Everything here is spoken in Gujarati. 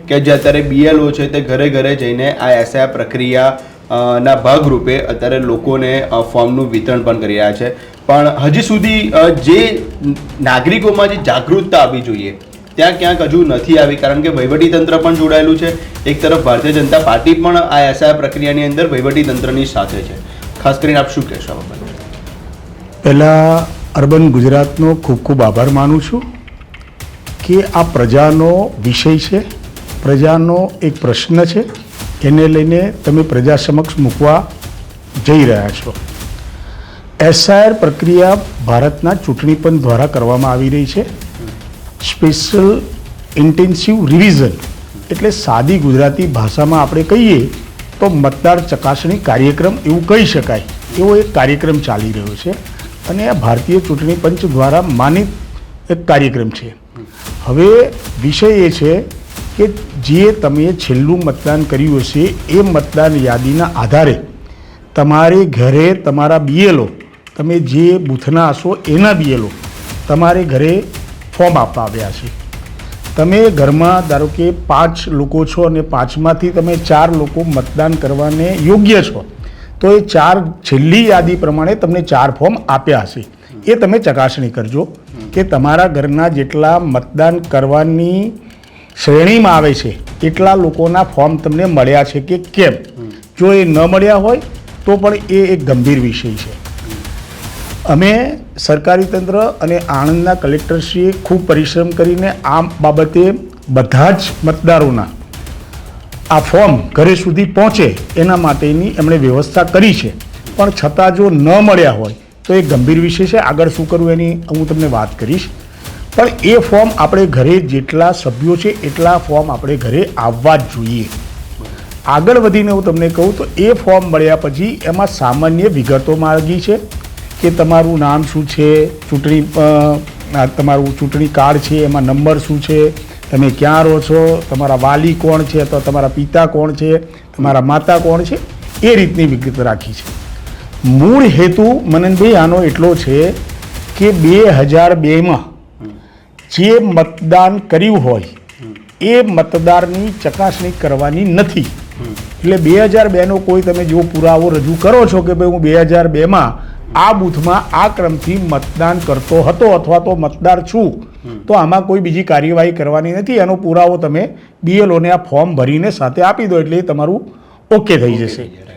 કે જે અત્યારે BLO છે તે ઘરે ઘરે જઈને આ SIR પ્રક્રિયા ના ભાગરૂપે અત્યારે લોકોને ફોર્મનું વિતરણ પણ કરી રહ્યા છે, પણ હજી સુધી જે નાગરિકોમાં જે જાગૃતતા આવવી જોઈએ ત્યાં ક્યાંક હજુ નથી આવી, કારણ કે વહીવટીતંત્ર પણ જોડાયેલું છે. એક તરફ ભારતીય જનતા પાર્ટી પણ આ SIR પ્રક્રિયાની અંદર વહીવટીતંત્રની સાથે છે. ખાસ કરીને આપ શું કહેશો આ બાબતે? પહેલાં અર્બન ગુજરાતનો ખૂબ ખૂબ આભાર માનું છું કે આ પ્રજાનો વિષય છે, પ્રજાનો એક પ્રશ્ન છે, એને લઈને તમે પ્રજા સમક્ષ મૂકવા જઈ રહ્યા છો. SIR પ્રક્રિયા ભારતના ચૂંટણી પંચ દ્વારા કરવામાં આવી રહી છે. સ્પેશિયલ ઇન્ટેન્સિવ રિવિઝન એટલે સાદી ગુજરાતી ભાષામાં આપણે કહીએ તો મતદાર ચકાસણી કાર્યક્રમ એવું કહી શકાય, એવો એક કાર્યક્રમ ચાલી રહ્યો છે અને આ ભારતીય ચૂંટણી પંચ દ્વારા માનિત એક કાર્યક્રમ છે. હવે વિષય એ છે કે જે તમે છેલ્લું મતદાન કર્યું હશે એ મતદાન યાદીના આધારે તમારે ઘરે તમારા BLO, તમે જે બૂથના હશો એના BLO તમારે ઘરે ફોર્મ આપવા આવ્યા છે. તમે ઘરમાં ધારો કે 5 લોકો છો અને 5માંથી તમે 4 લોકો મતદાન કરવાને યોગ્ય છો, તો એ 4 છેલ્લી યાદી પ્રમાણે તમને 4 ફોર્મ આપ્યા હશે. એ તમે ચકાસણી કરજો કે તમારા ઘરના જેટલા મતદાન કરવાની શ્રેણીમાં આવે છે એટલા લોકોના ફોર્મ તમને મળ્યા છે કે કેમ. જો એ ન મળ્યા હોય તો પણ એ એક ગંભીર વિષય છે. અમે સરકારી તંત્ર અને આણંદના કલેક્ટરશ્રીએ ખૂબ પરિશ્રમ કરીને આ બાબતે બધા જ મતદારોના આ ફોર્મ ઘરે સુધી પહોંચે એના માટેની એમણે વ્યવસ્થા કરી છે, પણ છતાં જો ન મળ્યા હોય તો એ ગંભીર વિષય છે. આગળ શું કરવું એની હું તમને વાત કરીશ, પણ એ ફોર્મ આપણે ઘરે જેટલા સભ્યો છે એટલા ફોર્મ આપણે ઘરે આવવા જ જોઈએ. આગળ વધીને હું તમને કહું તો એ ફોર્મ મળ્યા પછી એમાં સામાન્ય વિગતો માગી છે કે તમારું નામ શું છે, તમારું ચૂંટણી કાર્ડ છે એમાં નંબર શું છે, તમે ક્યાં રહો છો, તમારા વાલી કોણ છે અથવા તમારા પિતા કોણ છે, તમારા માતા કોણ છે, એ રીતની વિગત રાખી છે. મૂળ હેતુ મનનભાઈ આનો એટલો છે કે 2002માં જે મતદાન કર્યું હોય એ મતદારની ચકાસણી કરવાની નથી. એટલે 2002નો કોઈ તમે જો પુરાવો રજૂ કરો છો કે ભાઈ હું 2002માં આ બૂથમાં આ ક્રમથી મતદાન કરતો હતો અથવા તો મતદાર છું, તો આમાં કોઈ બીજી કાર્યવાહી કરવાની નથી. એનો પુરાવો તમે BLOને આ ફોર્મ ભરીને સાથે આપી દો એટલે એ તમારું ઓકે થઈ જશે.